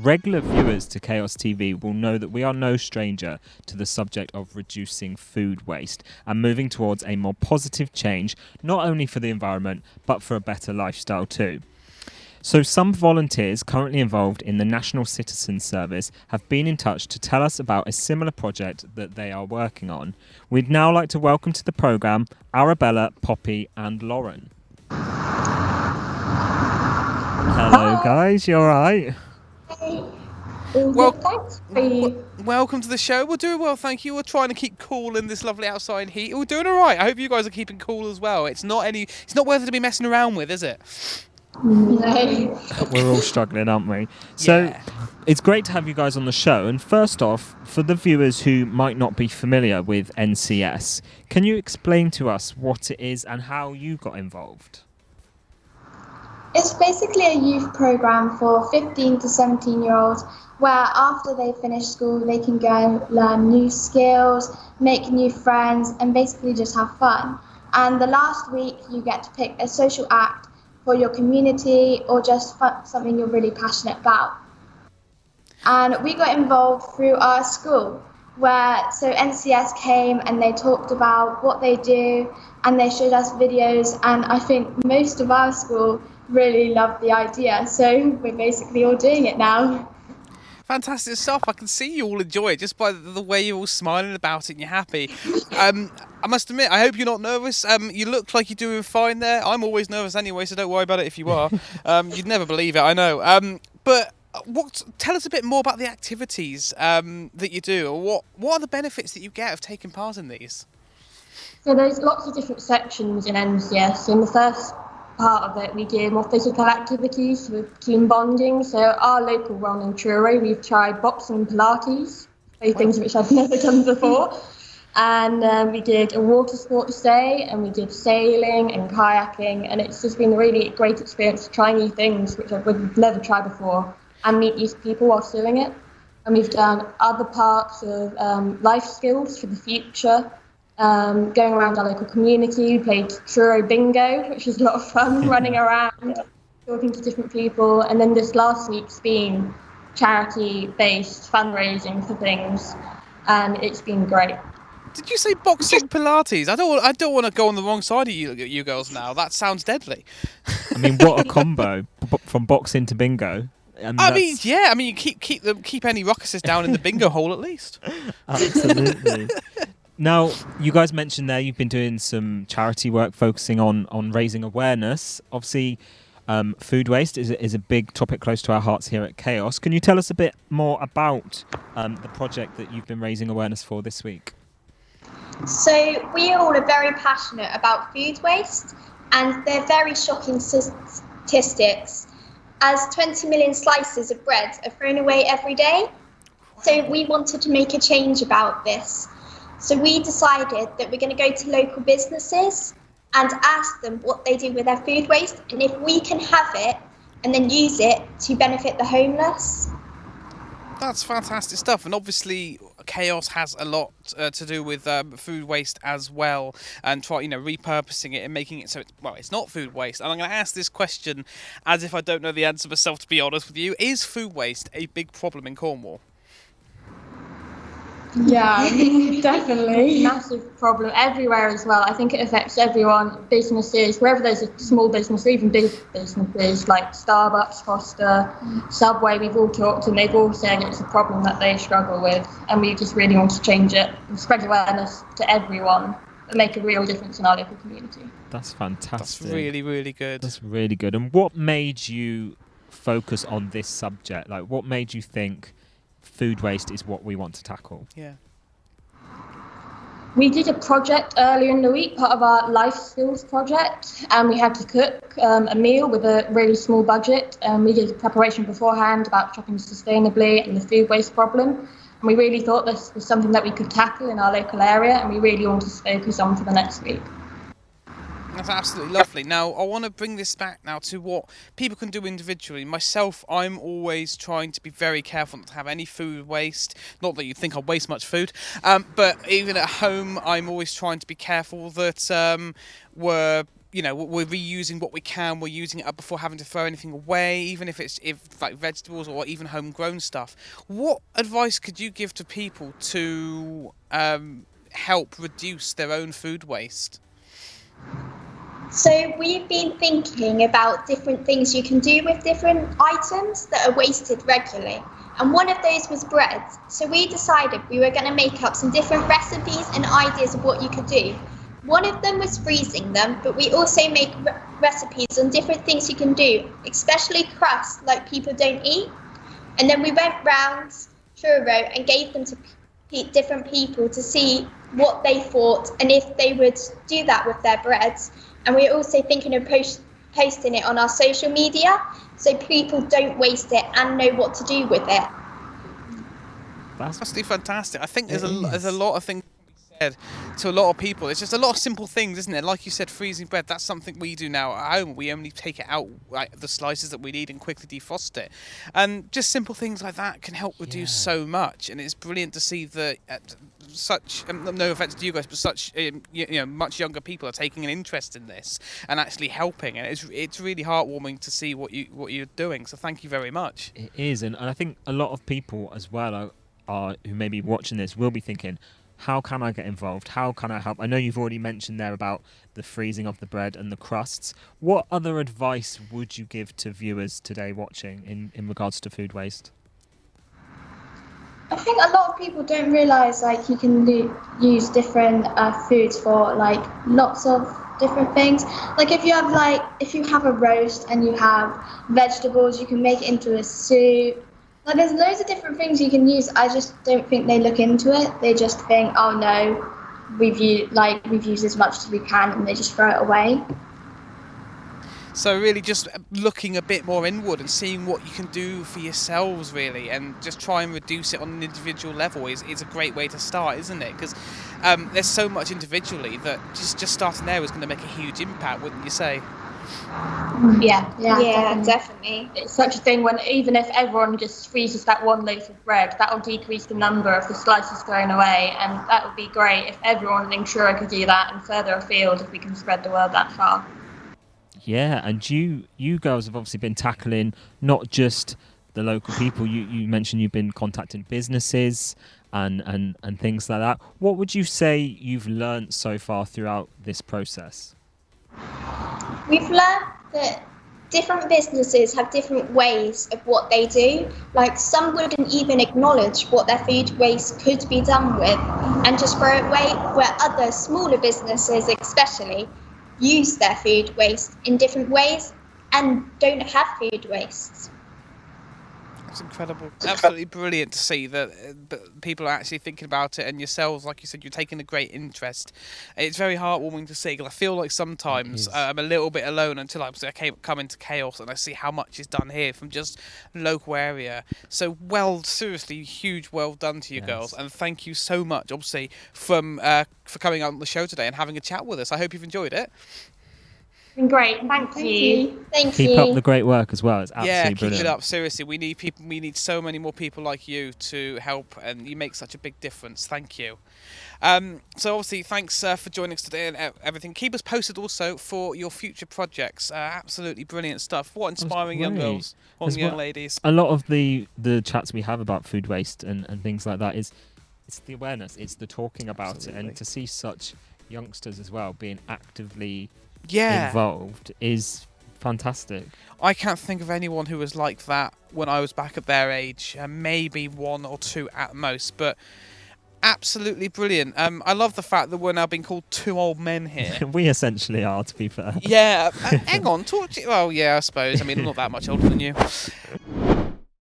Regular viewers to Chaos TV will know that we are no stranger to the subject of reducing food waste and moving towards a more positive change, not only for the environment, but for a better lifestyle too. So some volunteers currently involved in the National Citizen Service have been in touch to tell us about a similar project that they are working on. We'd now like to welcome to the programme Arabella, Poppy and Lauren. Hello guys, you alright? Welcome to the show. We're doing well, thank you. We're trying to keep cool in this lovely outside heat. We're doing all right. I hope you guys are keeping cool as well. It's not worth it to be messing around with, is it? No. We're all struggling, aren't we? So Yeah. It's great to have you guys on the show. And first off, for the viewers who might not be familiar with NCS, can you explain to us what it is and how you got involved? It's basically a youth program for 15 to 17-year-olds where after they finish school they can go and learn new skills, make new friends and basically just have fun. And the last week you get to pick a social act for your community or just something you're really passionate about. And we got involved through our school so NCS came and they talked about what they do and they showed us videos, and I think most of our school really loved the idea, so we're basically all doing it now. Fantastic stuff. I can see you all enjoy it just by the way you're all smiling about it and you're happy. I must admit, I hope you're not nervous. You look like you're doing fine there. I'm always nervous anyway, so don't worry about it if you are. You'd never believe it, I know. But tell us a bit more about the activities that you do. What are the benefits that you get of taking part in these? So there's lots of different sections in NCS. In the first part of it, we do more physical activities with team bonding. So our local one in Truro, we've tried boxing and Pilates, both things which I've never done before. And we did a water sports day, and we did sailing and kayaking, and it's just been a really great experience to try new things which I would never try before and meet new people whilst doing it. And we've done other parts of life skills for the future. Going around our local community, we played Truro Bingo, which was a lot of fun, running around, talking to different people. And then this last week's been charity-based fundraising for things, and it's been great. Did you say boxing Pilates? I don't want to go on the wrong side of you girls now. That sounds deadly. I mean, what a combo from boxing to bingo. You keep any ruckuses down in the bingo hole at least. Absolutely. Now, you guys mentioned there you've been doing some charity work focusing on raising awareness. Obviously, food waste is a big topic close to our hearts here at Chaos. Can you tell us a bit more about the project that you've been raising awareness for this week? So we all are very passionate about food waste, and they're very shocking statistics, as 20 million slices of bread are thrown away every day. So we wanted to make a change about this. So we decided that we're going to go to local businesses and ask them what they do with their food waste and if we can have it and then use it to benefit the homeless. That's fantastic stuff, and obviously Chaos has a lot to do with food waste as well, and repurposing it and making it so it's not food waste. And I'm going to ask this question as if I don't know the answer myself, to be honest with you. Is food waste a big problem in Cornwall? Yeah, definitely. Massive problem everywhere as well. I think it affects everyone, businesses, wherever there's a small business or even big businesses like Starbucks, Costa, Subway. We've all talked and they've all said it's a problem that they struggle with, and we just really want to change it and spread awareness to everyone and make a real difference in our local community. That's fantastic. That's really, really good. That's really good. And what made you focus on this subject? Like, what made you think food waste is what we want to tackle? Yeah. We did a project earlier in the week, part of our life skills project, and we had to cook a meal with a really small budget. We did a preparation beforehand about shopping sustainably and the food waste problem. And we really thought this was something that we could tackle in our local area, and we really wanted to focus on for the next week. That's absolutely lovely. Now, I want to bring this back now to what people can do individually. Myself, I'm always trying to be very careful not to have any food waste. Not that you think I waste much food, but even at home, I'm always trying to be careful that we're we're reusing what we can. We're using it up before having to throw anything away, even if like vegetables or even homegrown stuff. What advice could you give to people to help reduce their own food waste? So we've been thinking about different things you can do with different items that are wasted regularly. And one of those was bread. So we decided we were going to make up some different recipes and ideas of what you could do. One of them was freezing them, but we also make recipes on different things you can do, especially crusts like people don't eat. And then we went round Truro and gave them to different people to see what they thought and if they would do that with their breads. And we're also thinking of posting it on our social media so people don't waste it and know what to do with it. That's absolutely fantastic. I think there's a lot of things said to a lot of people. It's just a lot of simple things, isn't it? Like you said, freezing bread, that's something we do now at home. We only take it out, like the slices that we need, and quickly defrost it. And just simple things like that can help reduce so much. And it's brilliant to see that such, no offense to you guys, but such much younger people are taking an interest in this and actually helping. And it's really heartwarming to see what you're doing. So thank you very much. It is, and I think a lot of people as well are who may be watching this will be thinking, how can I get involved? How can I help? I know you've already mentioned there about the freezing of the bread and the crusts. What other advice would you give to viewers today watching in regards to food waste? I think a lot of people don't realise like you can use different foods for like lots of different things. Like if you have a roast and you have vegetables, you can make it into a soup. Like there's loads of different things you can use. I just don't think they look into it. They just think, oh no, we've used as much as we can, and they just throw it away. So really just looking a bit more inward and seeing what you can do for yourselves really, and just try and reduce it on an individual level is a great way to start, isn't it? Because there's so much individually that just starting there is going to make a huge impact, wouldn't you say? Yeah, definitely. It's such a thing when even if everyone just freezes that one loaf of bread, that will decrease the number of the slices thrown away, and that would be great if everyone in Truro could do that, and further afield if we can spread the word that far. Yeah, and you girls have obviously been tackling not just the local people. You mentioned you've been contacting businesses and things like that. What would you say you've learnt so far throughout this process? We've learned that different businesses have different ways of what they do. Like some wouldn't even acknowledge what their food waste could be done with and just throw it away, where other smaller businesses especially use their food waste in different ways and don't have food waste. It's incredible. Absolutely brilliant to see that people are actually thinking about it, and yourselves, like you said, you're taking a great interest. It's very heartwarming to see, because I feel like sometimes I'm a little bit alone until I come into Chaos and I see how much is done here from just local area. So seriously, huge well done to you girls, and thank you so much, obviously, for coming on the show today and having a chat with us. I hope you've enjoyed it. Been great, thank you. Keep up the great work as well. It's absolutely keep brilliant. it up. Seriously, we need so many more people like you to help, and you make such a big difference. Thank you. So obviously, thanks for joining us today and everything. Keep us posted also for your future projects. Absolutely brilliant stuff. What inspiring young girls, young ladies. A lot of the chats we have about food waste and things like that it's the awareness, it's the talking about it, and to see such youngsters as well being actively involved is fantastic. I can't think of anyone who was like that when I was back at their age. Maybe one or two at most, but absolutely brilliant. I love the fact that we're now being called two old men here. We essentially are, to be fair. Yeah, hang on, talk to you. Well, yeah, I suppose. I mean, I'm not that much older than you.